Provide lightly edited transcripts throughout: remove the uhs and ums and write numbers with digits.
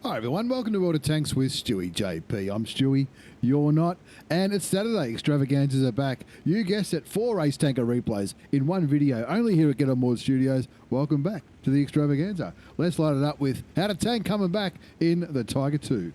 Hi everyone, welcome to World of Tanks with STEWIEJP. I'm Stewie, you're not, and it's Saturday. Extravaganzas are back. You guessed it, 4 race tanker replays in one video, only here at Get On Board Studios. Welcome back to the Extravaganza. Let's light it up with How to Tank coming back in the Tiger 2.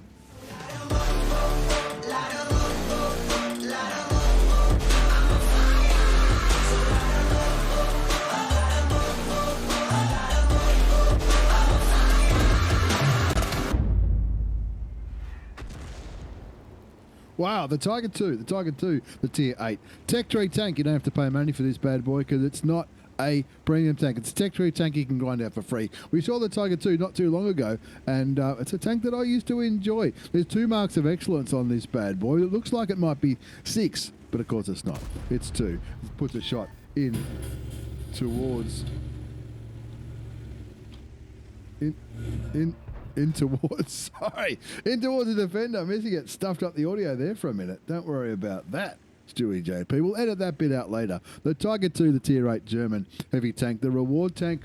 Wow, the Tiger 2, the Tier 8. Tech Tree tank, you don't have to pay money for this bad boy because it's not a premium tank. It's a Tech Tree tank you can grind out for free. We saw the Tiger 2 not too long ago, and it's a tank that I used to enjoy. There's 2 marks of excellence on this bad boy. It looks like it might be 6, but of course it's not. It's 2. It puts a shot in towards... In towards the defender. Missing it. Stuffed up the audio there for a minute. Don't worry about that, STEWIEJP. We'll edit that bit out later. The Tiger 2, the Tier 8 German heavy tank. The reward tank,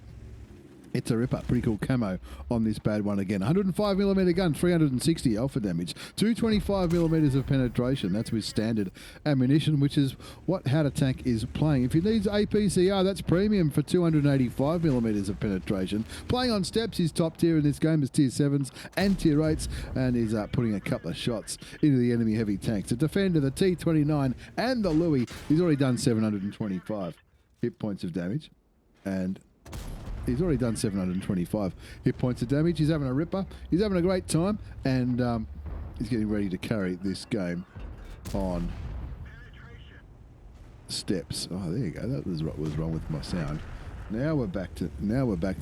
it's a ripper. Pretty cool camo on this bad one again. 105mm gun, 360 alpha damage. 225mm of penetration. That's with standard ammunition, which is what How to Tank is playing. If he needs APCR, that's premium for 285mm of penetration. Playing on steps, he's top tier in this game as Tier 7s and Tier 8s, and he's putting a couple of shots into the enemy heavy tanks. The defender, the T29 and the Louis, he's already done 725 hit points of damage, and he's already done 725 hit points of damage. He's having a ripper. He's having a great time, and he's getting ready to carry this game on steps. Oh, there you go. That was what was wrong with my sound. Now we're back to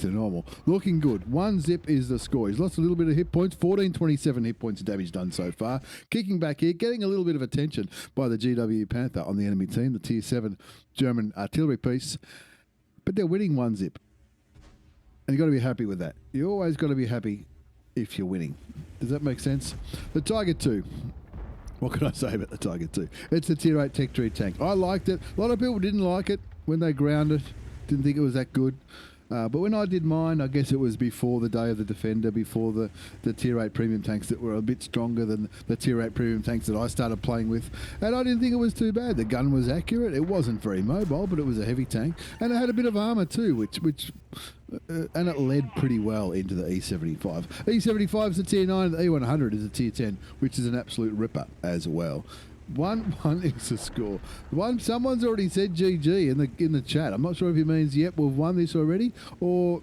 normal. Looking good. 1 zip is the score. He's lost a little bit of hit points. 1427 hit points of damage done so far. Kicking back here, getting a little bit of attention by the GW Panther on the enemy team, the Tier 7 German artillery piece, but they're winning 1 zip. And you've got to be happy with that. You always got to be happy if you're winning. Does that make sense? The Tiger 2. What can I say about the Tiger 2? It's the Tier 8 Tech Tree tank. I liked it. A lot of people didn't like it when they ground it. Didn't think it was that good. But when I did mine, I guess it was before the day of the Defender, before the Tier 8 premium tanks that were a bit stronger than the Tier 8 premium tanks that I started playing with. And I didn't think it was too bad. The gun was accurate. It wasn't very mobile, but it was a heavy tank. And it had a bit of armour too, which and it led pretty well into the E75. E75 is a Tier 9, the E100 is a Tier 10, which is an absolute ripper as well. 1-1 is the score. Someone's already said GG in the chat. I'm not sure if he means, yep, we've won this already, or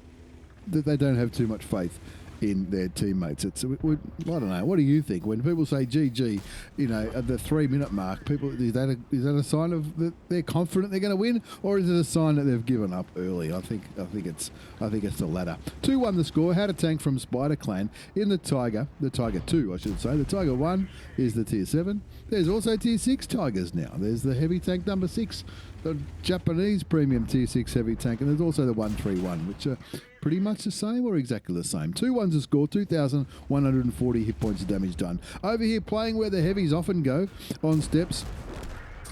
that they don't have too much faith in their teammates. I don't know. What do you think when people say GG? You know, at the 3-minute mark, people is that a sign of that they're confident they're going to win, or is it a sign that they've given up early? I think it's the latter. 2-1 the score. How to Tank from Spider Clan in the Tiger 2, I should say. The Tiger 1 is the Tier 7. There's also Tier 6 Tigers now. There's the heavy tank number 6, the Japanese premium Tier 6 heavy tank, and there's also the 131, which are pretty much the same or exactly the same. 2-1's a score, 2,140 hit points of damage done. Over here playing where the heavies often go on steps.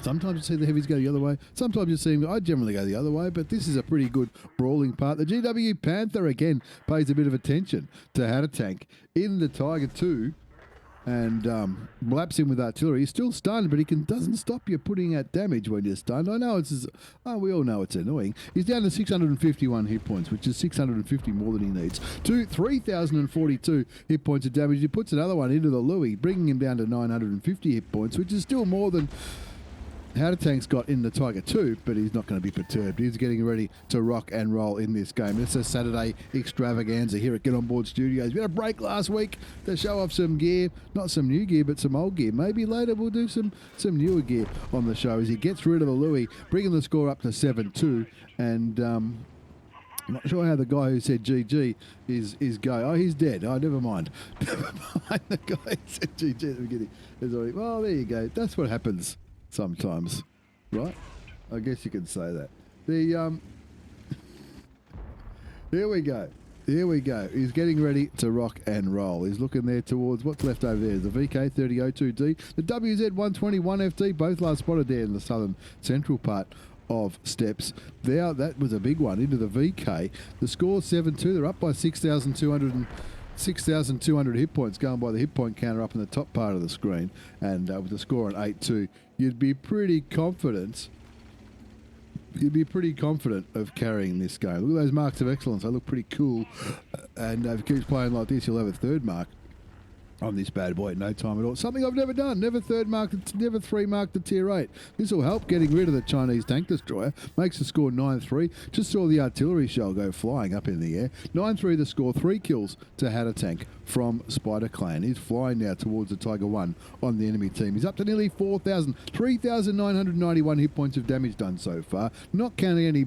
Sometimes you see the heavies go the other way. Sometimes you see them, I generally go the other way, but this is a pretty good brawling part. The GW Panther, again, pays a bit of attention to How to Tank in the Tiger 2. And laps in with artillery. He's still stunned, but he doesn't stop you putting out damage when you're stunned. I know we all know it's annoying. He's down to 651 hit points, which is 650 more than he needs. 3,042 hit points of damage. He puts another one into the Louis, bringing him down to 950 hit points, which is still more than How to Tank's got in the Tiger 2, but he's not going to be perturbed. He's getting ready to rock and roll in this game. It's a Saturday extravaganza here at Get On Board Studios. We had a break last week to show off some gear. Not some new gear, but some old gear. Maybe later we'll do some newer gear on the show as he gets rid of the Louis, bringing the score up to 7-2. And I'm not sure how the guy who said GG is going. Oh, he's dead. Oh, never mind. Never mind. The guy who said GG at the beginning is already, well, there you go. That's what happens sometimes, right? I guess you could say that. Here we go. He's getting ready to rock and roll. He's looking there towards what's left over there. The VK3002D, the WZ121FT, both last spotted there in the southern central part of steps. There, that was a big one into the VK. The score 7-2. They're up by 6,200. 6,200 hit points going by the hit point counter up in the top part of the screen, and with the score on 8-2, you'd be pretty confident. You'd be pretty confident of carrying this game. Look at those marks of excellence. They look pretty cool. And if he keeps playing like this, he'll have a third mark on this bad boy at no time at all. Something I've never done. Never three marked the tier 8. This will help getting rid of the Chinese tank destroyer. Makes the score 9-3. Just saw the artillery shell go flying up in the air. 9-3 the score. 3 kills to HowToTank from Spider Clan. He's flying now towards the Tiger 1 on the enemy team. He's up to nearly 4,000. 3,991 hit points of damage done so far. Not counting any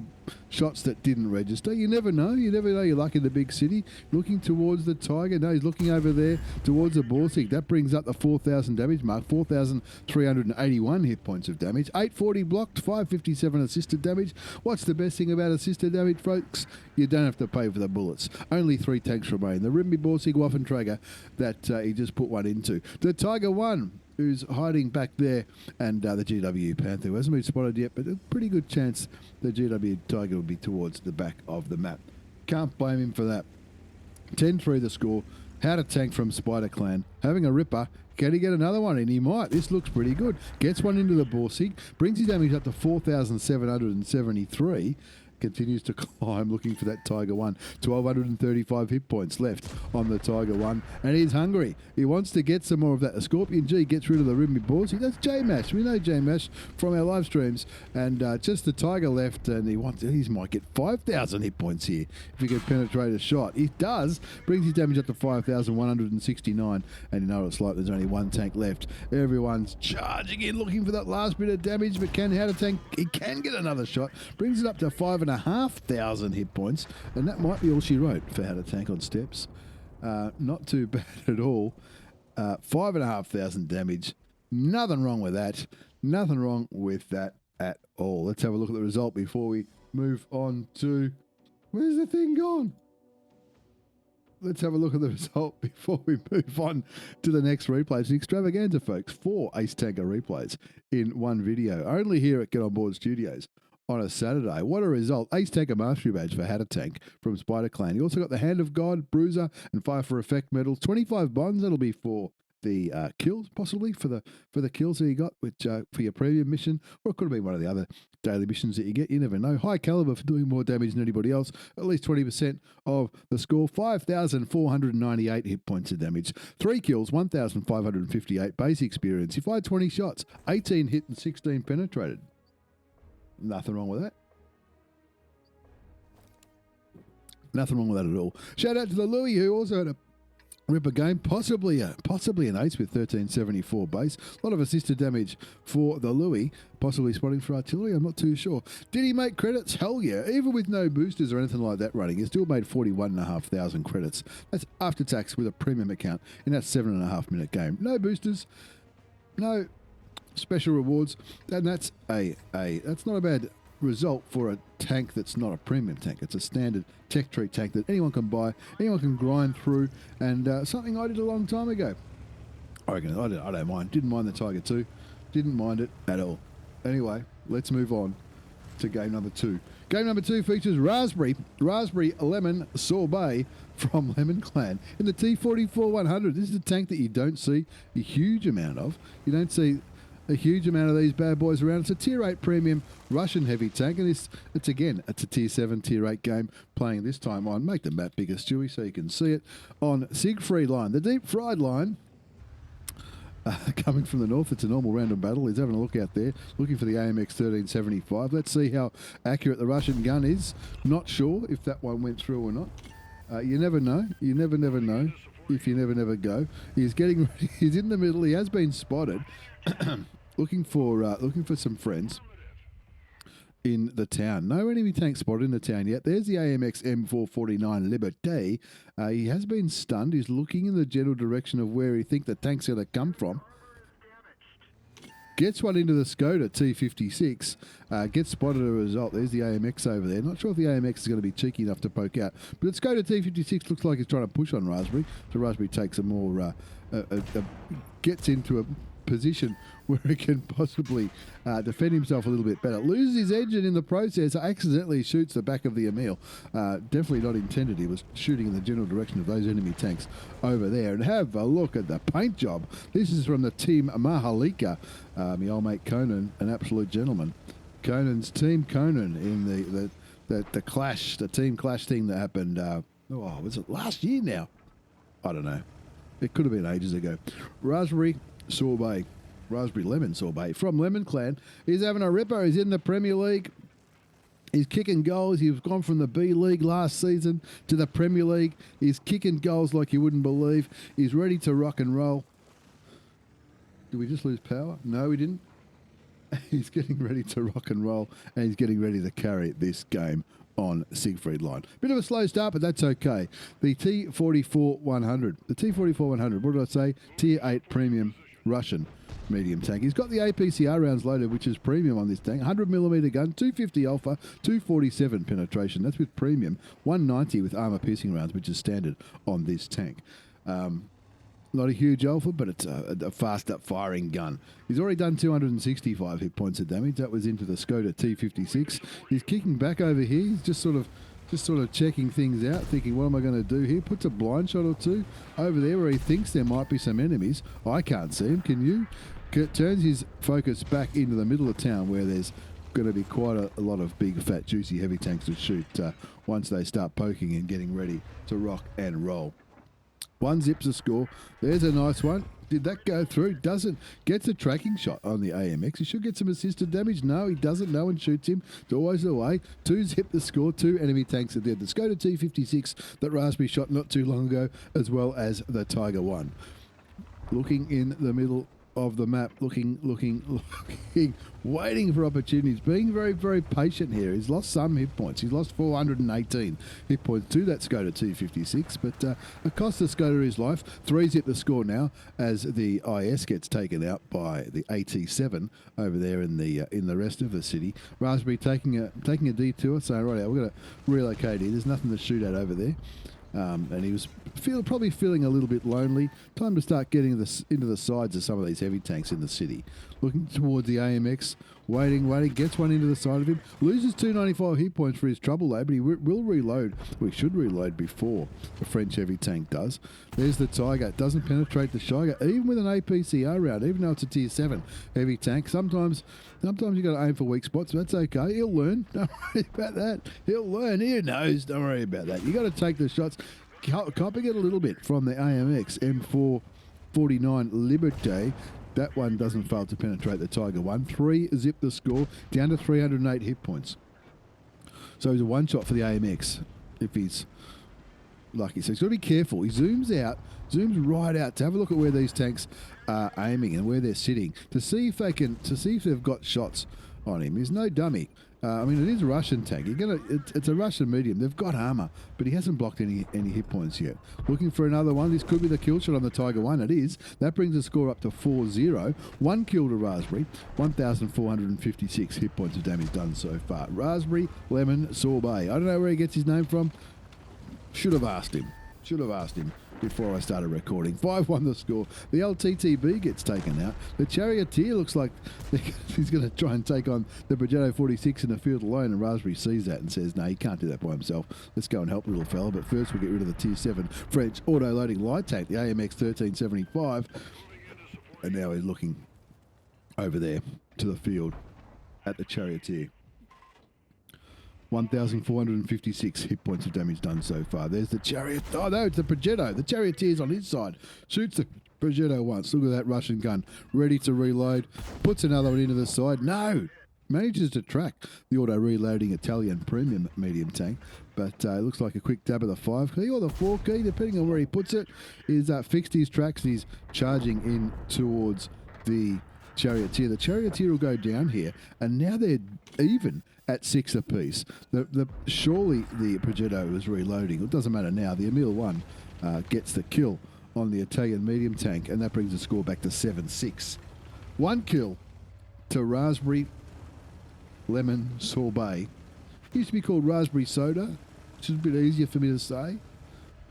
shots that didn't register. You never know. You never know your luck in the big city. Looking towards the Tiger. No, he's looking over there towards the Borsig. That brings up the 4,000 damage mark. 4,381 hit points of damage. 840 blocked. 557 assisted damage. What's the best thing about assisted damage, folks? You don't have to pay for the bullets. Only 3 tanks remain. The Rimby, Borsig, Waffentrager that he just put one into. The Tiger 1, who's hiding back there, and the GW Panther, who hasn't been spotted yet, but a pretty good chance the GW Tiger will be towards the back of the map. Can't blame him for that. 10-3 the score. HowToTank from Spider Clan, having a ripper. Can he get another one in? He might. This looks pretty good. Gets one into the Borsig, brings his damage up to 4,773. Continues to climb, looking for that Tiger 1. 1,235 hit points left on the Tiger 1, and he's hungry. He wants to get some more of that. The Scorpion G gets rid of the Rimby Borsig. That's J-Mash. We know J-Mash from our live streams, and just the Tiger left, and he might get 5,000 hit points here if he can penetrate a shot. He does. Brings his damage up to 5,169, and you know what it's like. There's only 1 tank left. Everyone's charging in, looking for that last bit of damage, but can HowToTank? He can get another shot. Brings it up to 5,500 hit points, and that might be all she wrote for HowToTank on steps. Not too bad at all. 5,500 damage. Nothing wrong with that. Nothing wrong with that at all. Let's have a look at the result before we move on to... Where's the thing gone? Let's have a look at the result before we move on to the next replay. It's an extravaganza, folks. 4 Ace Tanker replays in one video. Only here at Get On Board Studios on a Saturday. What a result. Ace Tanker Mastery Badge for HowToTank from Spider Clan. You also got the Hand of God, Bruiser, and Fire for Effect medals. 25 bonds. That'll be for the kills, possibly, for the kills that you got, which for your premium mission, or it could have been one of the other daily missions that you get. You never know. High caliber for doing more damage than anybody else. At least 20% of the score. 5,498 hit points of damage. 3 kills, 1,558 base experience. You fired 20 shots, 18 hit and 16 penetrated. Nothing wrong with that. Nothing wrong with that at all. Shout out to the Louis, who also had a ripper game, possibly an ace with 1374 base. A lot of assisted damage for the Louis, possibly spotting for artillery. I'm not too sure. Did he make credits? Hell yeah. Even with no boosters or anything like that running, he still made 41,500 credits. That's after tax with a premium account in that 7.5 minute game. No boosters, no special rewards, and that's that's not a bad result for a tank that's not a premium tank. It's a standard tech tree tank that anyone can buy, anyone can grind through, and something I did a long time ago. I reckon I don't mind. Didn't mind the Tiger 2. Didn't mind it at all. Anyway, let's move on to game number 2. Game number 2 features Raspberry Lemon Sorbet from Lemon Clan in the T44-100. This is a tank that you don't see a huge amount of. You don't see a huge amount of these bad boys around. It's a tier 8 premium Russian heavy tank, and it's a tier 7, tier 8 game, playing this time on, make the map bigger, Stewie, so you can see it, on Siegfried line. The deep fried line, coming from the north. It's a normal random battle. He's having a look out there, looking for the AMX 1375. Let's see how accurate the Russian gun is. Not sure if that one went through or not. You never know. You never know if you never go. He's getting ready. He's in the middle. He has been spotted. looking for some friends in the town. No enemy tank spotted in the town yet. There's the AMX M449 Liberté. He has been stunned. He's looking in the general direction of where he thinks the tank's going to come from. Gets one into the Skoda T56. Gets spotted as a result. There's the AMX over there. Not sure if the AMX is going to be cheeky enough to poke out. But the Skoda T56 looks like he's trying to push on Raspberry. So Raspberry takes a more... gets into a position where he can possibly defend himself a little bit better. Loses his engine in the process, accidentally shoots the back of the Emil. Definitely not intended. He was shooting in the general direction of those enemy tanks over there. And have a look at the paint job. This is from the team Mahalika. My old mate Conan, an absolute gentleman. Conan's team Conan in the clash, the team clash thing that happened, was it last year now? I don't know. It could have been ages ago. Raspberry Lemon Sorbet from Lemon Clan. He's having a ripper. He's in the Premier League. He's kicking goals. He's gone from the B League last season to the Premier League. He's kicking goals like you wouldn't believe. He's ready to rock and roll. Did we just lose power? No, we didn't. He's getting ready to rock and roll, and he's getting ready to carry this game on Siegfried line. Bit of a slow start, but that's okay. The T44-100. The T44-100, what did I say? Tier 8 premium Russian medium tank. He's got the APCR rounds loaded, which is premium on this tank. 100mm gun, 250 alpha, 247 penetration. That's with premium. 190 with armor piercing rounds, which is standard on this tank. Not a huge alpha, but it's a fast up firing gun. He's already done 265 hit points of damage. That was into the Skoda T56. He's kicking back over here. He's just sort of checking things out, thinking, what am I going to do here? Puts a blind shot or two over there where he thinks there might be some enemies. I can't see him. Can you? Turns his focus back into the middle of town where there's going to be quite a lot of big, fat, juicy, heavy tanks to shoot once they start poking and getting ready to rock and roll. One zips a score. There's a nice one. Did that go through? Doesn't. Gets a tracking shot on the AMX. He should get some assisted damage. No, he doesn't. No one shoots him. It's always the way. 2 zip the score. 2 enemy tanks are dead. The Skoda T56 that Raspberry shot not too long ago, as well as the Tiger 1. Looking in the middle of the map, looking, waiting for opportunities, being very, very patient here. He's lost some hit points. He's lost 418 hit points to that Skoda T56, but it cost the Skoda his life. 3 zip the score now as the IS gets taken out by the AT7 over there in the rest of the city. Raspberry taking a detour, saying, right, we're going to relocate here. There's nothing to shoot at over there. And he was probably feeling a little bit lonely. Time to start getting into the sides of some of these heavy tanks in the city. Looking towards the AMX, waiting, gets one into the side of him, loses 295 hit points for his trouble though, but he will reload. Well, he should reload before the French heavy tank does. There's the Tiger. Doesn't penetrate the Shiger, even with an APCR round, even though it's a tier 7 heavy tank. Sometimes you got to aim for weak spots, but that's okay. He'll learn. Don't worry about that. He'll learn. He knows. Don't worry about that. You got to take the shots. Copying it a little bit from the AMX M449 Liberté. That one doesn't fail to penetrate the Tiger 1. 3 zip the score, down to 308 hit points. So he's a one shot for the AMX if he's lucky. So he's got to be careful. He zooms right out to have a look at where these tanks are aiming and where they're sitting to see if they've got shots on him. He's no dummy. I mean, it is a Russian tank. It's a Russian medium. They've got armor, but he hasn't blocked any hit points yet. Looking for another one. This could be the kill shot on the Tiger 1. It is. That brings the score up to 4-0. 1 kill to Raspberry. 1,456 hit points of damage done so far. Raspberry Lemon Sorbet. I don't know where he gets his name from. Should have asked him before I started recording. 5-1 the score. The LTTB gets taken out. The Charioteer looks like he's going to try and take on the Progetto 46 in the field alone, and Raspberry sees that and says, no, he can't do that by himself. Let's go and help the little fella. But first we'll get rid of the tier 7 French auto-loading light tank, the AMX 1375. And now he's looking over there to the field at the Charioteer. 1,456 hit points of damage done so far. There's the Chariot. Oh, no, it's the Progetto. The Charioteer's on his side. Shoots the Progetto once. Look at that Russian gun. Ready to reload. Puts another one into the side. No! Manages to track the auto-reloading Italian premium medium tank. But it looks like a quick dab of the 5 key or the 4 key, depending on where he puts it. He's fixed his tracks. He's charging in towards the Charioteer. The Charioteer will go down here. And now they're even at 6 apiece. Surely the Progetto is reloading. It doesn't matter now. The Emil 1 gets the kill on the Italian medium tank, and that brings the score back to 7-6. 1 kill to Raspberry Lemon Sorbet. Used to be called Raspberry Soda, which is a bit easier for me to say.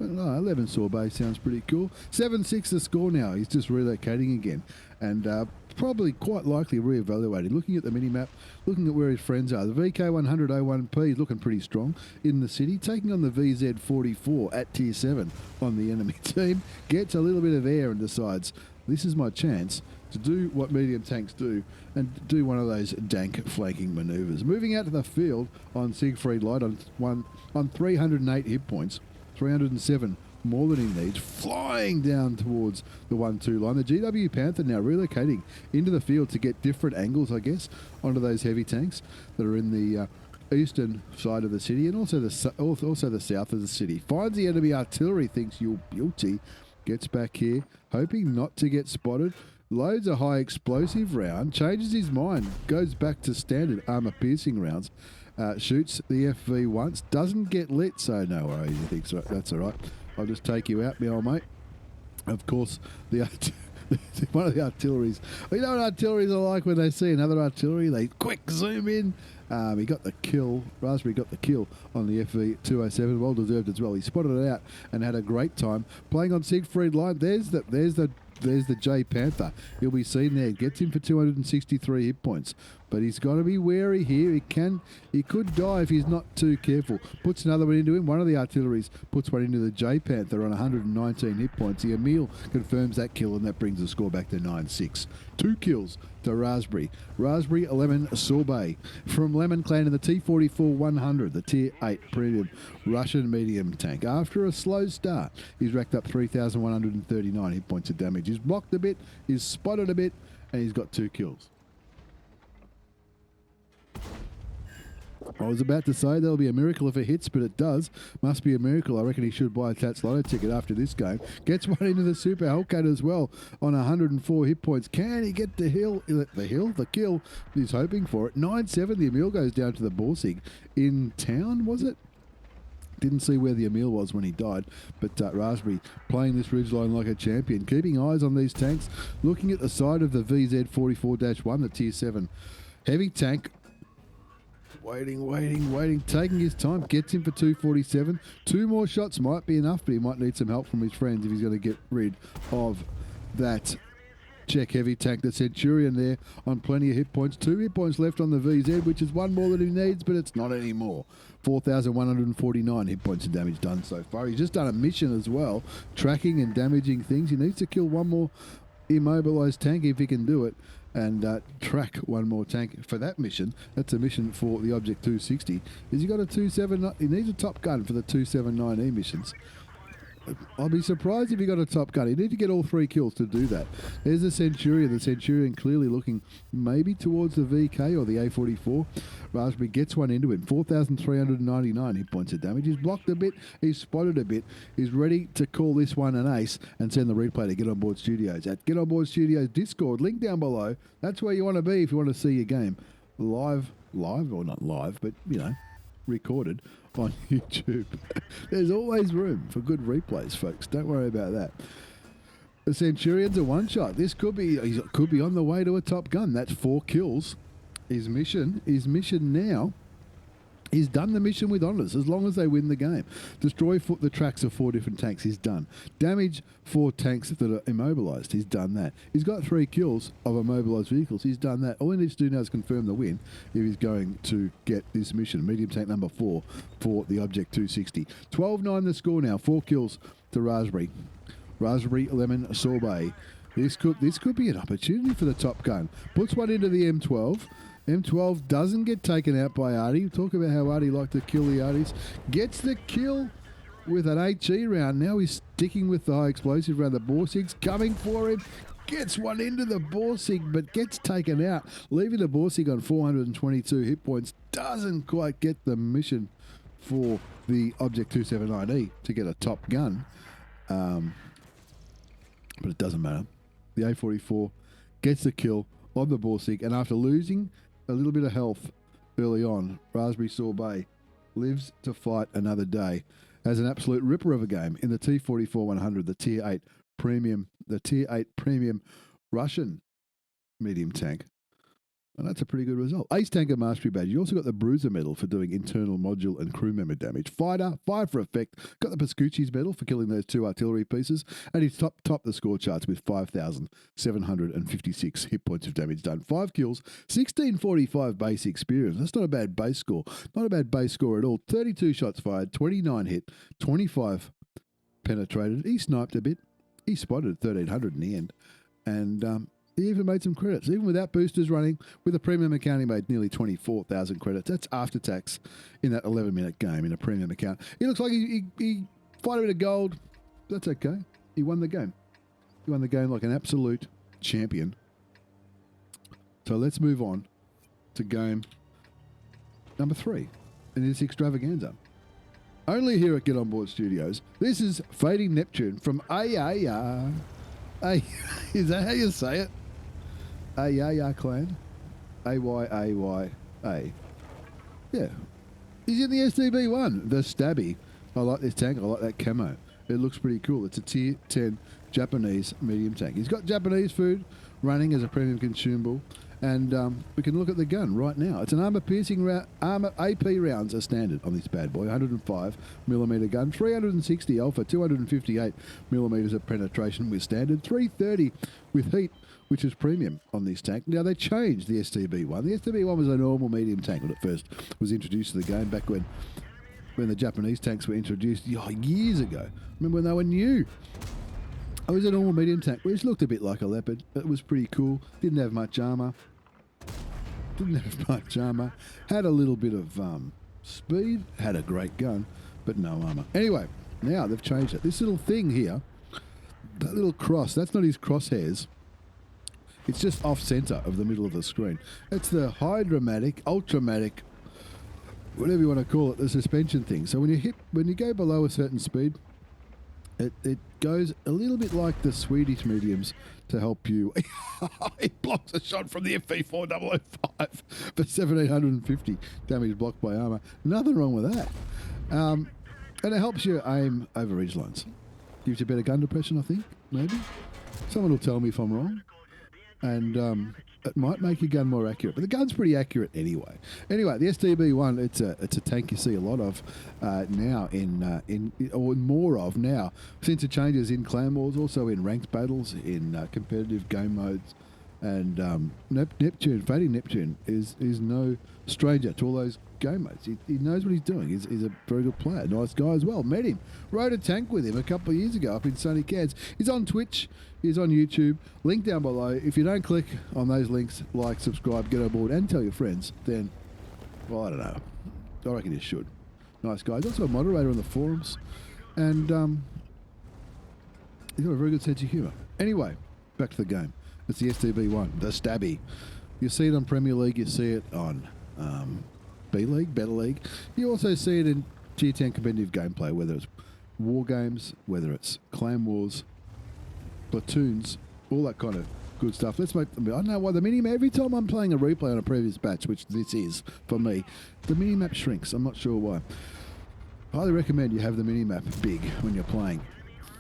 But no, 11 sorbet sounds pretty cool. 7-6 the score now. He's just relocating again. And probably quite likely reevaluating. Looking at the mini-map, looking at where his friends are. The VK100-01P is looking pretty strong in the city. Taking on the VZ44 at Tier 7 on the enemy team. Gets a little bit of air and decides, this is my chance to do what medium tanks do and do one of those dank flanking manoeuvres. Moving out to the field on Siegfried Light on 308 hit points. 307 more than he needs, flying down towards the 1-2 line. The GW Panther now relocating into the field to get different angles, I guess, onto those heavy tanks that are in the eastern side of the city and also the south of the city. Finds the enemy artillery, thinks you're guilty, gets back here, hoping not to get spotted. Loads a high explosive round, changes his mind, goes back to standard armor piercing rounds. Shoots the FV once, doesn't get lit, so no worries, he thinks that's all right. I'll just take you out, my old mate. Of course, one of the artilleries, you know what artilleries are like when they see another artillery, they quick zoom in. He got the kill, Raspberry got the kill on the FV207, well deserved as well. He spotted it out and had a great time playing on Siegfried Line. There's the J Panther. He'll be seen there. Gets him for 263 hit points. But he's got to be wary here. He could die if he's not too careful. Puts another one into him. One of the artilleries puts one into the J Panther on 119 hit points. The Emil confirms that kill, and that brings the score back to 9-6. 2 kills to Raspberry. Raspberry Lemon Sorbet from Lemon Clan in the T44-100, the Tier 8 premium Russian medium tank. After a slow start, he's racked up 3,139 hit points of damage. He's blocked a bit, he's spotted a bit, and he's got 2 kills. I was about to say there'll be a miracle if it hits, but it does. Must be a miracle. I reckon he should buy a Tats Lotto ticket after this game. Gets one into the Super Hellcat as well on 104 hit points. Can he get the kill? He's hoping for it. 9-7. The Emil goes down to the Borsig. In town, was it? Didn't see where the Emil was when he died, but Raspberry playing this ridgeline like a champion. Keeping eyes on these tanks. Looking at the side of the VZ44-1, the Tier 7 heavy tank. Waiting, taking his time, gets him for 247. 2 more shots might be enough, but he might need some help from his friends if he's going to get rid of that Czech heavy tank. The Centurion there on plenty of hit points. 2 hit points left on the VZ, which is 1 more than he needs, but it's not anymore. 4,149 hit points of damage done so far. He's just done a mission as well, tracking and damaging things. He needs to kill 1 more immobilized tank if he can do it. And track 1 more tank for that mission. That's a mission for the Object 260. Is he got a 279? He needs a Top Gun for the 279E missions. I'll be surprised if he got a Top Gun. He need to get all 3 kills to do that. There's the Centurion. The Centurion clearly looking maybe towards the VK or the A44. Raspberry gets one into him. 4,399 hit points of damage. He's blocked a bit. He's spotted a bit. He's ready to call this one an ace and send the replay to Get On Board Studios at Get On Board Studios Discord. Link down below. That's where you want to be if you want to see your game live or not live, but you know, recorded on YouTube. There's always room for good replays, folks. Don't worry about that. The Centurion's a 1-shot. This could be on the way to a Top Gun. That's 4 kills. His mission now. He's done the mission with honours as long as they win the game. Destroy the tracks of 4 different tanks. He's done. Damage 4 tanks that are immobilised. He's done that. He's got 3 kills of immobilised vehicles. He's done that. All he needs to do now is confirm the win if he's going to get this mission. Medium tank number 4 for the Object 260. 12-9 the score now. 4 kills to Raspberry. Raspberry Lemon Sorbet. This could be an opportunity for the Top Gun. Puts one into the M12. M12 doesn't get taken out by Artie. Talk about how Artie liked to kill the Arties. Gets the kill with an HE round. Now he's sticking with the high explosive round. The Borsig's coming for him. Gets one into the Borsig, but gets taken out, leaving the Borsig on 422 hit points. Doesn't quite get the mission for the Object 279E to get a Top Gun. But it doesn't matter. The A44 gets the kill on the Borsig, and after losing a little bit of health early on, Raspberry Sorbet lives to fight another day as an absolute ripper of a game in the T44-100, the Tier 8 premium Russian medium tank. And that's a pretty good result. Ace Tanker Mastery Badge. You also got the Bruiser Medal for doing internal module and crew member damage. Fighter, 5 for effect. Got the Pascucci's Medal for killing those 2 artillery pieces. And he's top the score charts with 5,756 hit points of damage done. 5 kills, 1645 base experience. That's not a bad base score. Not a bad base score at all. 32 shots fired, 29 hit, 25 penetrated. He sniped a bit. He spotted 1,300 in the end. And he even made some credits. Even without boosters running, with a premium account, he made nearly 24,000 credits. That's after tax in that 11-minute game in a premium account. He looks like he fight a bit of gold. That's okay. He won the game. He won the game like an absolute champion. So let's move on to game number 3 in this extravaganza. Only here at Get On Board Studios. This is Fading Neptune from AAR. Is that how you say it? AAR clan. AYAYA. Yeah. He's in the STB-1, the Stabby. I like this tank. I like that camo. It looks pretty cool. It's a tier 10 Japanese medium tank. He's got Japanese food running as a premium consumable. And we can look at the gun right now. It's an armor-piercing armor AP rounds are standard on this bad boy. 105mm gun, 360 alpha, 258mm of penetration with standard, 330 with heat, which is premium on this tank. Now, they changed the STB-1. The STB-1 was a normal medium tank when it first was introduced to the game back when the Japanese tanks were introduced years ago. Remember when they were new? It was a normal medium tank, which looked a bit like a Leopard. It was pretty cool. Didn't have much armor. Had a little bit of speed. Had a great gun, but no armor. Anyway, now they've changed it. This little thing here, that little cross, that's not his crosshairs. It's just off center of the middle of the screen. It's the high dramatic, ultramatic, whatever you want to call it, the suspension thing. So when you go below a certain speed, it goes a little bit like the Swedish mediums to help you. It blocks a shot from the FV4005 for 1,750 damage blocked by armor. Nothing wrong with that. And it helps you aim over ridge lines. Gives you better gun depression, I think, maybe. Someone will tell me if I'm wrong. And it might make your gun more accurate, but the gun's pretty accurate anyway. Anyway, the STB-1, it's a tank you see a lot of now or more of now, since it changes in clan wars, also in ranked battles, in competitive game modes, and Neptune, Fading Neptune, is no stranger to all those game modes. He knows what he's doing. He's a very good player, nice guy as well. Met him, rode a tank with him a couple of years ago up in sunny Cairns. He's on Twitch. He's on YouTube. Link down below. If you don't click on those links, like, subscribe, get on board, and tell your friends, then, well, I don't know. I reckon you should. Nice guy. He's also a moderator on the forums, and he's got a very good sense of humour. Anyway, back to the game. It's the STB-1, the Stabby. You see it on Premier League. You see it on B League, Better League. You also see it in Tier 10 competitive gameplay, whether it's war games, whether it's clan wars, platoons, all that kind of good stuff. Let's make them. I don't know why the minimap, every time I'm playing a replay on a previous batch, which this is for me, the minimap shrinks. I'm not sure why. Highly recommend you have the minimap big when you're playing.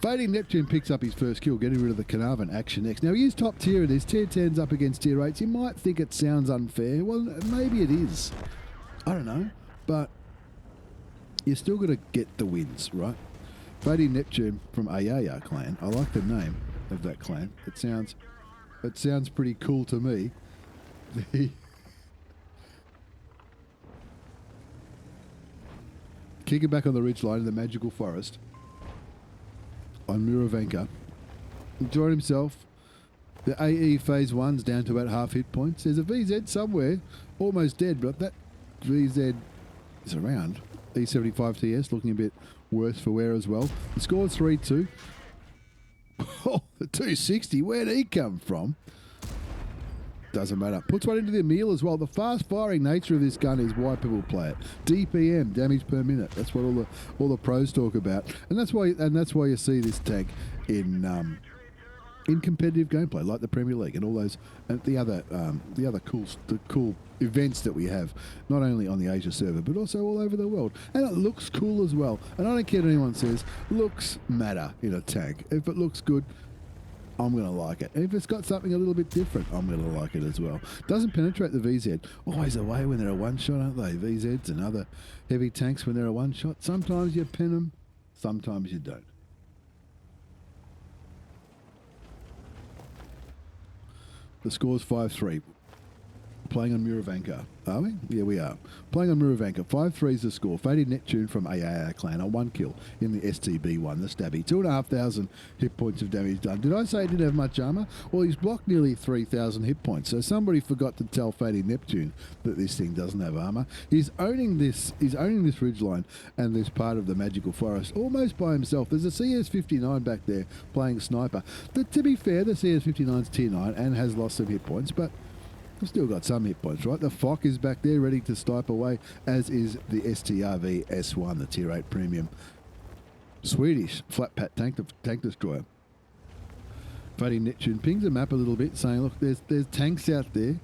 Fading Neptune picks up his first kill, getting rid of the Carnarvon Action X. Now, he is top tier in this. Tier 10's up against tier 8s. You might think it sounds unfair. Well, maybe it is. I don't know. But you're still going to get the wins, right? Fading Neptune from AAR clan. I like the name of that clan. It sounds pretty cool to me. Kicking back on the ridgeline in the magical forest on Muravanka. Enjoying himself. The AE phase 1's down to about half hit points. There's a VZ somewhere, almost dead, but that VZ is around. E75 TS looking a bit worse for wear as well. The score's 3-2. Oh, the 260, where'd he come from? Doesn't matter. Puts one into the meal as well. The fast-firing nature of this gun is why people play it. DPM, damage per minute. That's what all the pros talk about, and that's why you see this tank in competitive gameplay, like the Premier League and all those and the other cool events that we have, not only on the Asia server but also all over the world. And it looks cool as well. And I don't care what anyone says. Looks matter in a tank. If it looks good, I'm going to like it. And if it's got something a little bit different, I'm going to like it as well. Doesn't penetrate the VZ. Always away when they're a one-shot, aren't they? VZs and other heavy tanks when they're a one-shot. Sometimes you pin them, sometimes you don't. The score's 5-3. Playing on Muravanka. Are we? Yeah, we are. Playing on Muravanka. 5-3 is the score. Faded Neptune from AAR Clan on 1 kill in the STB-1, the Stabby. 2,500 hit points of damage done. Did I say he didn't have much armour? Well, he's blocked nearly 3,000 hit points. So somebody forgot to tell Faded Neptune that this thing doesn't have armour. He's owning this ridgeline and this part of the magical forest almost by himself. There's a CS-59 back there playing sniper. To be fair, the CS-59's tier 9 and has lost some hit points, but I've still got some hit points, right? The Fok is back there ready to snipe away, as is the STRV-S1, the tier 8 premium Swedish flat pat tank destroyer. Fading Neptune pings the map a little bit, saying, look, there's tanks out there.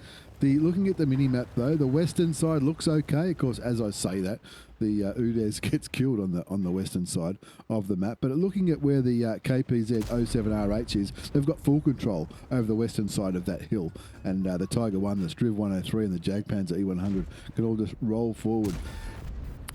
Looking at the mini-map, though, the western side looks okay. Of course, as I say that, the Udes gets killed on the western side of the map. But looking at where the KPZ-07RH is, they've got full control over the western side of that hill. And the Tiger 1, the STB-103 and the Panther 8.8 can all just roll forward.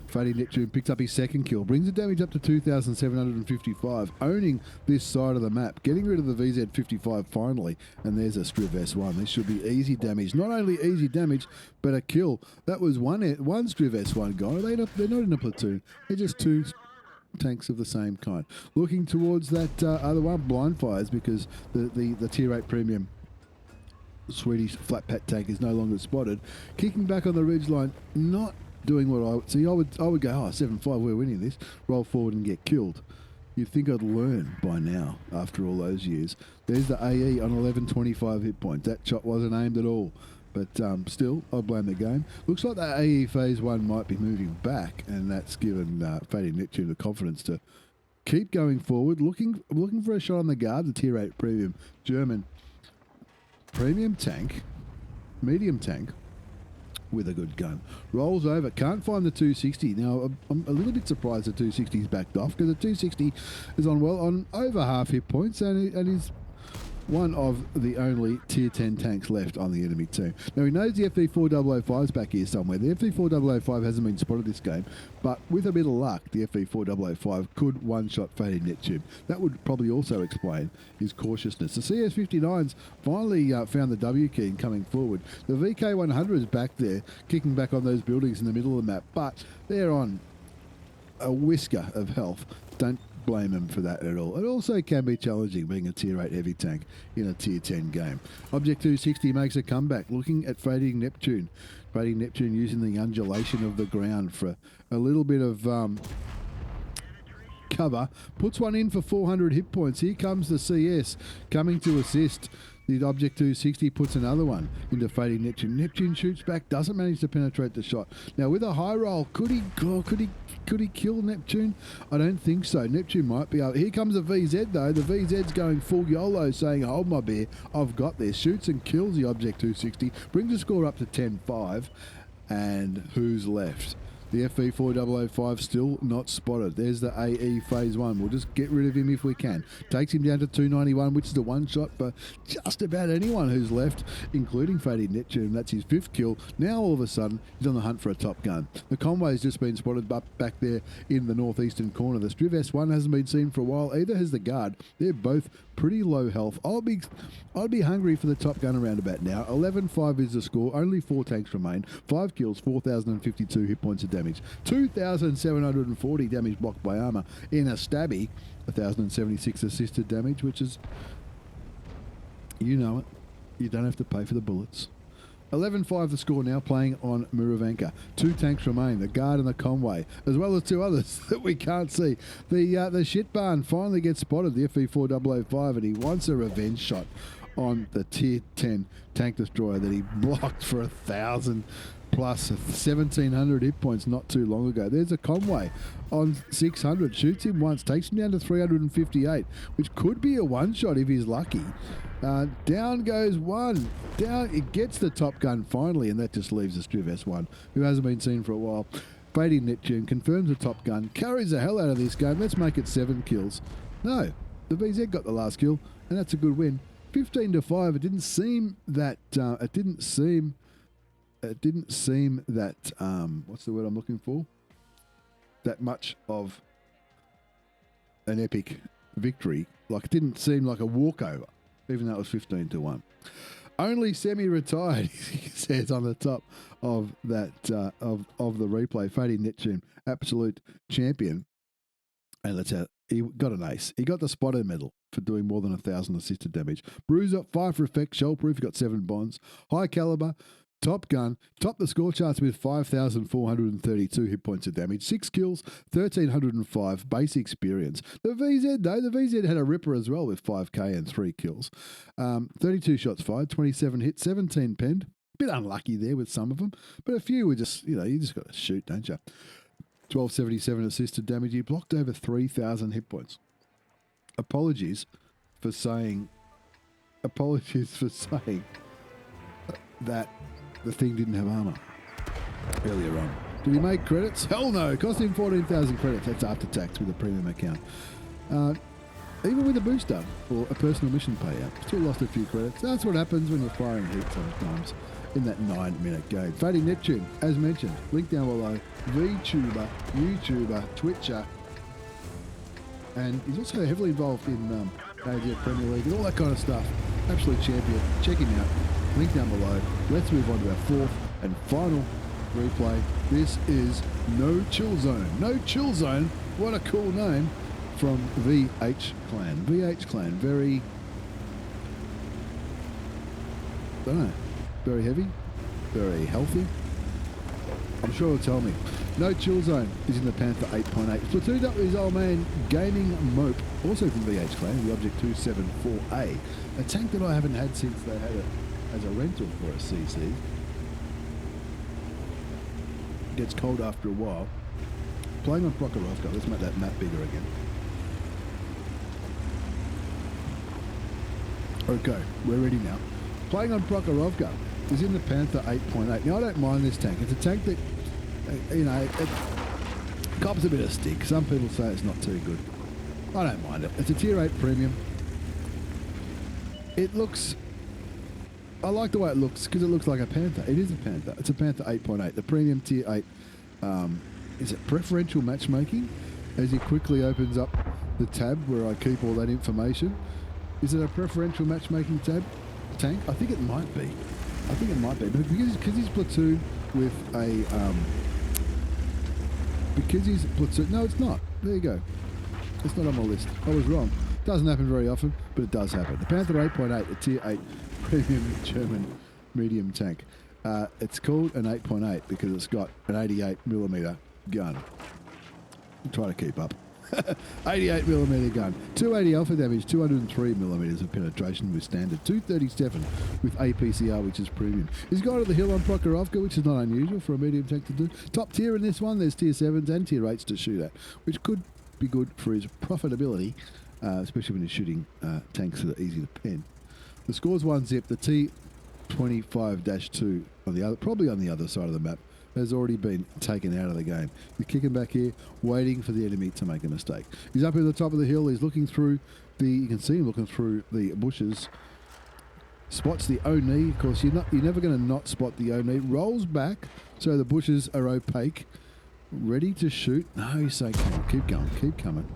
Fading Neptune picks up his second kill, brings the damage up to 2,755, owning this side of the map, getting rid of the VZ-55 finally, and there's a STB-S1. This should be easy damage. Not only easy damage, but a kill. That was one STB-S1 gone. They're not in a platoon. They're just two tanks of the same kind. Looking towards that other one, blind fires, because the tier 8 premium Swedish flat pat tank is no longer spotted. Kicking back on the ridgeline, not doing what I would see. I would go, 7-5, we're winning this. Roll forward and get killed. You'd think I'd learn by now after all those years. There's the AE on 1125 hit points. That shot wasn't aimed at all. But still, I blame the game. Looks like the AE phase 1 might be moving back, and that's given Fading Neptune the confidence to keep going forward, looking for a shot on the guard. The tier 8 premium German premium tank, medium tank, with a good gun. Rolls over, can't find the 260. Now, I'm a little bit surprised the 260's backed off, because the 260 is on over half hit points and is one of the only tier 10 tanks left on the enemy team. Now, he knows the FV4005 is back here somewhere. The FV4005 hasn't been spotted this game, but with a bit of luck, the FV4005 could one-shot Fading Neptune. That would probably also explain his cautiousness. The CS-59's finally found the W key and coming forward. The VK-100 is back there, kicking back on those buildings in the middle of the map, but they're on a whisker of health. Don't blame him for that at all. It also can be challenging being a tier 8 heavy tank in a tier 10 game. Object 260 makes a comeback, looking at Fading Neptune. Fading Neptune using the undulation of the ground for a little bit of cover. Puts one in for 400 hit points. Here comes the CS coming to assist. The Object 260 puts another one into Fading Neptune. Neptune shoots back, doesn't manage to penetrate the shot. Now with a high roll, could he kill Neptune? I don't think so. Neptune might be able. Here comes a VZ though. The VZ's going full YOLO, saying, hold my beer, I've got this. Shoots and kills the Object 260, brings the score up to 10-5. And who's left? The FV4005 still not spotted. There's the AE phase 1. We'll just get rid of him if we can. Takes him down to 291, which is the one shot for just about anyone who's left, including Fading Neptune. That's his 5th kill. Now all of a sudden, he's on the hunt for a top gun. The Conway's just been spotted back there in the northeastern corner. The STB-S1 hasn't been seen for a while. Either has the guard. They're both pretty low health. I'd be hungry for the top gun around about now. 11-5 is the score. Only 4 tanks remain. 5 kills, 4,052 hit points of damage. 2,740 damage blocked by armour in a Stabby. 1,076 assisted damage, which is, you know it. You don't have to pay for the bullets. 11-5 the score now, playing on Muravanka. 2 tanks remain, the guard and the Conway, as well as 2 others that we can't see. The shit barn finally gets spotted, the FV4005, and he wants a revenge shot on the tier 10 tank destroyer that he blocked for 1,000 plus 1,700 hit points not too long ago. There's a Conway on 600, shoots him once, takes him down to 358, which could be a one-shot if he's lucky. Down goes one. Down, it gets the top gun finally, and that just leaves the STB-S1, who hasn't been seen for a while. Fading Neptune confirms the top gun, carries the hell out of this game. Let's make it 7 kills. No, The VZ got the last kill, and that's a good win. 15-5. It didn't seem that. It didn't seem that. What's the word I'm looking for? That much of an epic victory. Like, it didn't seem like a walkover, even though it was 15-1. Only semi-retired, he says on the top of that of the replay. Fading Neptune, absolute champion, and that's how he got an ace. He got the spotter medal for doing more than 1,000 assisted damage. Bruiser, 5 for effect, shellproof. He got 7 bonds. High caliber. Top gun, topped the score charts with 5,432 hit points of damage, 6 kills, 1,305 base experience. The VZ, though, the VZ had a ripper as well with 5k and 3 kills. 32 shots fired, 27 hits, 17 penned. Bit unlucky there with some of them, but a few were just, you just got to shoot, don't you? 1,277 assisted damage. He blocked over 3,000 hit points. Apologies for saying that the thing didn't have armor earlier on. Did he make credits? Hell no. Cost him 14,000 credits. That's after tax with a premium account. Even with a booster or a personal mission payout, still lost a few credits. That's what happens when you're firing heat sometimes in that 9-minute game. Fading Neptune, as mentioned, link down below. VTuber, YouTuber, Twitcher, and he's also heavily involved in AFL Premier League and all that kind of stuff. Absolute champion. Check him out. Link down below. Let's move on to our 4th and final replay. This is NoChillZone. NoChillZone, what a cool name from VH Clan. VH Clan, very, don't know, very heavy, very healthy. I'm sure he'll tell me. NoChillZone is in the Panther 8.8. Platooned up with his old man Gaming Mope, also from VH Clan, the Object 274A, a tank that I haven't had since they had it as a rental for a CC. Gets cold after a while. Playing on Prok. Let's make that map bigger again. Okay, we're ready now. Playing on Prok is in the Panther 8.8. Now, I don't mind this tank. It's a tank that, it cops a bit of stick. Some people say it's not too good. I don't mind it. It's a Tier 8 premium. It looks... I like the way it looks because it looks like a Panther. It is a Panther. It's a Panther 8.8. The premium Tier 8. Is it preferential matchmaking? As he quickly opens up the tab where I keep all that information. Is it a preferential matchmaking tank? I think it might be. But because he's platooned with a... because he's platoon... No, it's not. There you go. It's not on my list. I was wrong. Doesn't happen very often, but it does happen. The Panther 8.8, a Tier 8 premium German medium tank. It's called an 8.8 because it's got an 88mm gun. Try to keep up. 88mm gun. 280 alpha damage, 203mm of penetration with standard, 237 with APCR, which is premium. He's gone to the hill on Prokhorovka, which is not unusual for a medium tank to do. Top tier in this one, there's Tier 7s and Tier 8s to shoot at, which could be good for his profitability, especially when he's shooting tanks that are easy to pen. The score's 1-zip. The T44-100 on the other, probably on the other side of the map, has already been taken out of the game. He's kicking back here, waiting for the enemy to make a mistake. He's up at the top of the hill. He's looking through you can see him looking through the bushes. Spots the O-knee. Of course, you're never going to not spot the O-knee. Rolls back so the bushes are opaque. Ready to shoot. No, he's saying, come on, keep going, keep coming.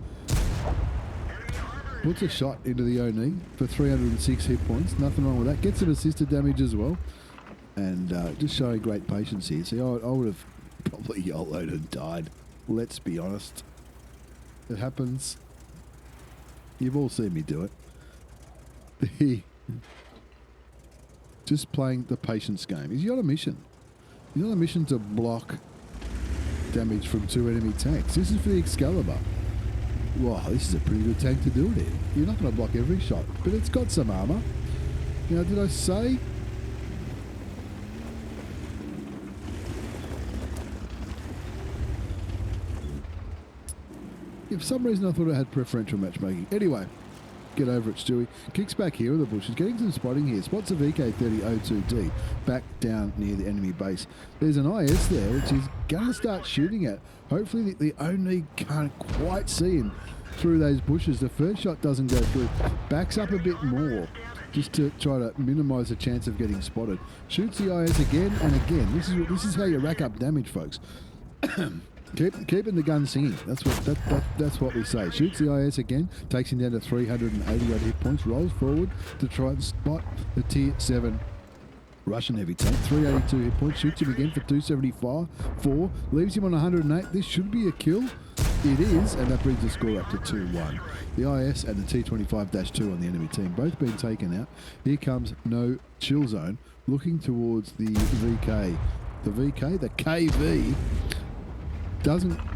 Puts a shot into the O-knee for 306 hit points. Nothing wrong with that. Gets some assisted damage as well. And just showing great patience here. See, I would have probably YOLO'd and died. Let's be honest. It happens. You've all seen me do it. Just playing the patience game. He's on a mission. He's on a mission to block damage from 2 enemy tanks. This is for the Excalibur. Wow, this is a pretty good tank to do it in. You're not going to block every shot, but it's got some armor. Now, did I say... For some reason, I thought it had preferential matchmaking. Anyway, get over it, Stewie. Kicks back here in the bushes, getting some spotting here. Spots a VK30-02D back down near the enemy base. There's an IS there, which he's going to start shooting at. Hopefully, the O-knee can't quite see him. through those bushes. The first shot doesn't go through. Backs up a bit more just to try to minimise the chance of getting spotted. Shoots the IS again and again. This is how you rack up damage, folks. Keeping the gun singing. That's what we say. Shoots the IS again, takes him down to 380 odd hit points, rolls forward to try and spot the tier 7 Russian heavy tank. 382 hit points, shoots him again for 275, 4, leaves him on 108. This should be a kill. It is, and that brings the score up to 2-1. The IS and the T45-2 on the enemy team both been taken out. Here comes NoChillZone looking towards the VK. The VK, the KV,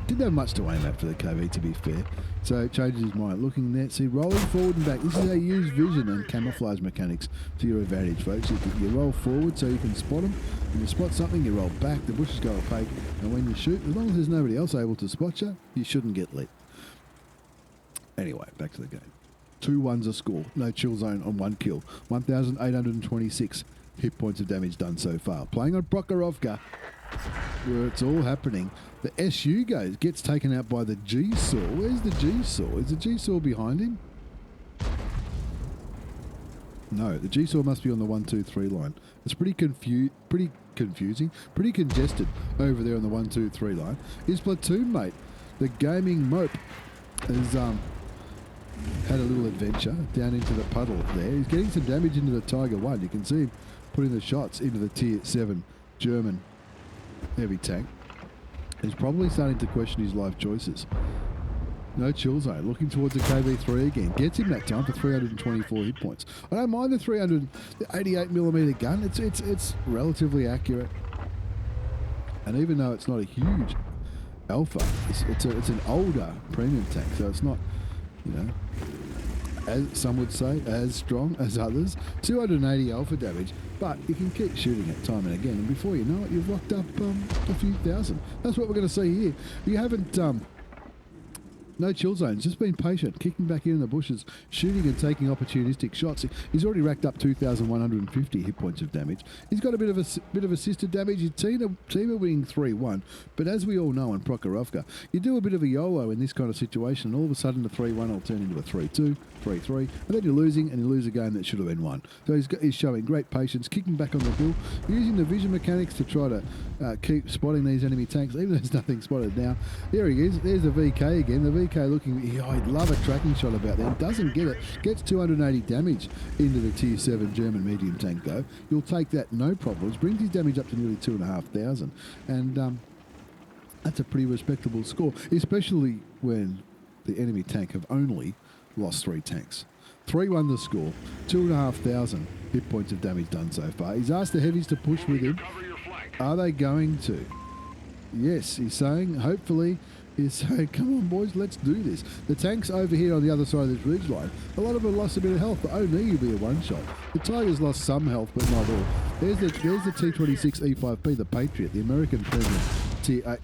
didn't have much to aim at for the KV, to be fair. So changes his mind. Looking there, see, rolling forward and back. This is how you use vision and camouflage mechanics to your advantage, folks. You roll forward so you can spot them. When you spot something, you roll back. The bushes go opaque. And when you shoot, as long as there's nobody else able to spot you, you shouldn't get lit. Anyway, back to the game. 2-1's a score. NoChillZone on 1 kill. 1,826 hit points of damage done so far. Playing on Prok, where it's all happening. The SU gets taken out by the G-Saw. Where's the G-Saw? Is the G-Saw behind him? No, the G-Saw must be on the 1-2-3 line. It's pretty confusing, pretty congested over there on the 1-2-3 line. His platoon mate, the gaming mope, has had a little adventure down into the puddle there. He's getting some damage into the Tiger 1. You can see him putting the shots into the tier 7 German heavy tank. He's probably starting to question his life choices. NoChillZone looking towards the KV3 again. Gets him that time for 324 hit points. I don't mind the 388mm gun. It's relatively accurate. And even though it's not a huge alpha, it's an older premium tank, so it's not, you know, as some would say, as strong as others. 280 alpha damage, but you can keep shooting it time and again, and before you know it, you've locked up a few thousand. That's what we're going to see here. You haven't NoChillZone's just been patient, kicking back in the bushes, shooting and taking opportunistic shots. He's already racked up 2,150 hit points of damage. He's got a bit of assisted damage. His team are winning 3-1, but as we all know in Prokhorovka, you do a bit of a YOLO in this kind of situation, and all of a sudden the 3-1 will turn into a 3-2, 3-3, and then you're losing, and you lose a game that should have been won. So he's showing great patience, kicking back on the hill, using the vision mechanics to try to keep spotting these enemy tanks, even though there's nothing spotted now. There he is. There's the VK again. The VK looking, I'd love a tracking shot about there. Doesn't get it. Gets 280 damage into the tier 7 German medium tank though. You'll take that no problems. Brings his damage up to nearly 2,500, and that's a pretty respectable score, especially when the enemy tank have only lost 3 tanks. 3-1 the score. 2,500 hit points of damage done so far. He's asked the heavies to push with him. Are they going to? Yes, he's saying, hopefully. He's saying, come on, boys, let's do this. The tanks over here on the other side of this ridge line, a lot of them lost a bit of health, but only will be a one-shot. The Tigers lost some health, but not all. There's the T44-100, the Patriot, the American premium tier 8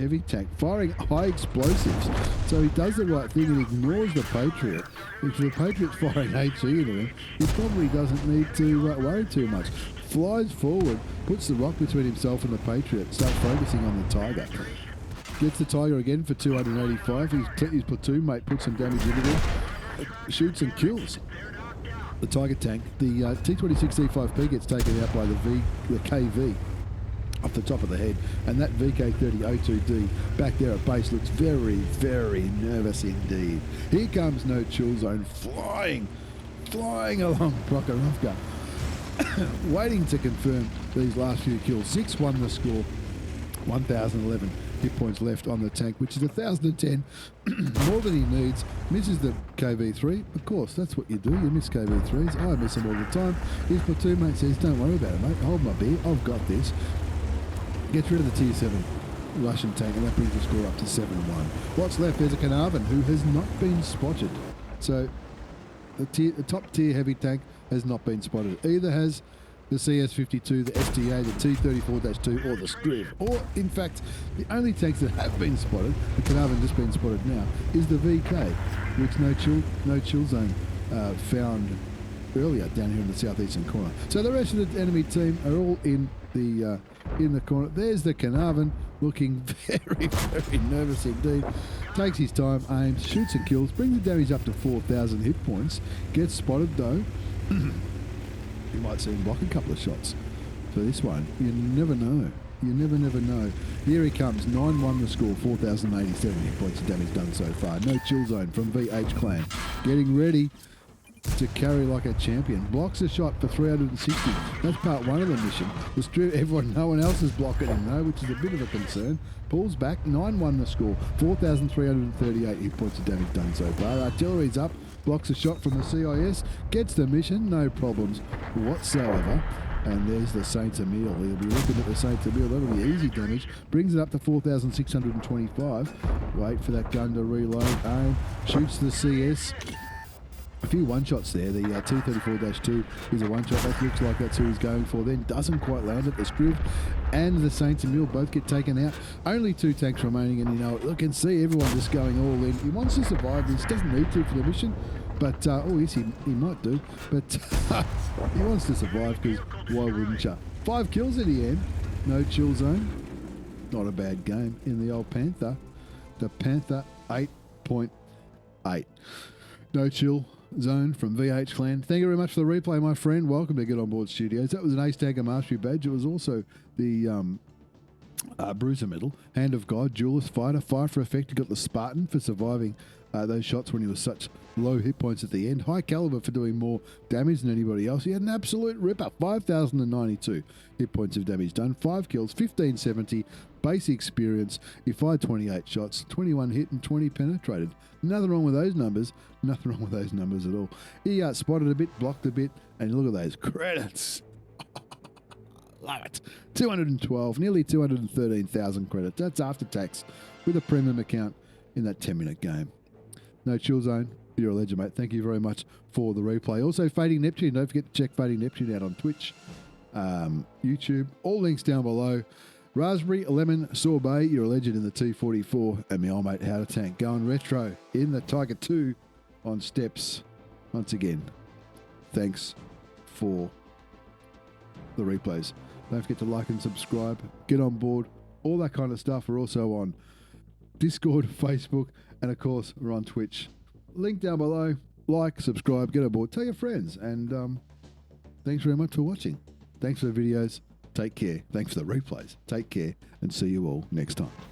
heavy tank, firing high explosives. So he does the right thing and ignores the Patriot. If the Patriot's firing HE into him, he probably doesn't need to worry too much. Flies forward, puts the rock between himself and the Patriot, starts focusing on the Tiger. Gets the Tiger again for 285. His platoon mate puts some damage into him, shoots and kills the Tiger tank. The T26-C5P gets taken out by the KV off the top of the head, and that VK30-02D back there at base looks very, very nervous indeed. Here comes NoChillZone flying along Prokhorovka, waiting to confirm these last few kills. 6-1 the score, 1,011 hit points left on the tank, which is 1,010 more than he needs. Misses the KV3. Of course, that's what you do. You miss KV3s. I miss them all the time. His platoon mate says, don't worry about it, mate. Hold my beer. I've got this. Gets rid of the tier 7 Russian tank, and that brings the score up to 7-1. What's left? There's a Carnarvon who has not been spotted. So the top tier heavy tank has not been spotted. Either has the CS-52, the STA, the T44-2, or the Scriv. Or, in fact, the only tanks that have been spotted, the Carnarvon just been spotted now, is the VK, which NoChillZone found earlier down here in the southeastern corner. So the rest of the enemy team are all in the corner. There's the Carnarvon looking very, very nervous indeed. Takes his time, aims, shoots and kills, brings the damage up to 4,000 hit points. Gets spotted though. You might see him block a couple of shots for this one. You never know. You never know. Here he comes. 9-1 the score. 4,087 hit points of damage done so far. No chill zone from VH Clan. Getting ready to carry like a champion. Blocks a shot for 360. That's part one of the mission. No one else is blocking him though, which is a bit of a concern. Pulls back. 9-1 the score. 4,338 hit points of damage done so far. Artillery's up. Blocks a shot from the CIS. Gets the mission. No problems whatsoever. And there's the Saints Emile. He'll be looking at the Saints Emile. That'll be easy damage. Brings it up to 4,625. Wait for that gun to reload. Aim. Shoots the CS. A few one-shots there. The T44-2 is a one-shot. That looks like that's who he's going for. Then doesn't quite land it. The Scriv and the Saints Emile both get taken out. Only 2 tanks remaining, and you know, look and see everyone just going all in. He wants to survive this. Doesn't need to for the mission. But, oh yes, he might do. But he wants to survive because why wouldn't you? 5 kills in the end. No chill zone. Not a bad game in the old Panther. The Panther 8.8. No chill zone from VH Clan. Thank you very much for the replay, my friend. Welcome to Get On Board Studios. That was an Ace Tanker Mastery badge. It was also the Bruiser Medal. Hand of God, Duelist Fighter, Fire for Effect. You got the Spartan for surviving those shots when he was such low hit points at the end. High Caliber for doing more damage than anybody else. He had an absolute ripper. 5,092 hit points of damage done. 5 kills, 1,570. Base experience. He fired 28 shots, 21 hit and 20 penetrated. Nothing wrong with those numbers. Nothing wrong with those numbers at all. He spotted a bit, blocked a bit, and look at those credits. Love it. 212, nearly 213,000 credits. That's after tax with a premium account in that 10-minute game. No chill zone. You're a legend, mate. Thank you very much for the replay. Also, Fading Neptune. Don't forget to check Fading Neptune out on Twitch, YouTube. All links down below. Raspberry, Lemon, Sorbet. You're a legend in the T44. And my old mate, HowToTank. Going retro in the Tiger 2 on steps. Once again, thanks for the replays. Don't forget to like and subscribe. Get on board. All that kind of stuff. We're also on Discord, Facebook, and of course, we're on Twitch. Link down below. Like, subscribe, get on board, tell your friends. And thanks very much for watching. Thanks for the videos. Take care. Thanks for the replays. Take care, and see you all next time.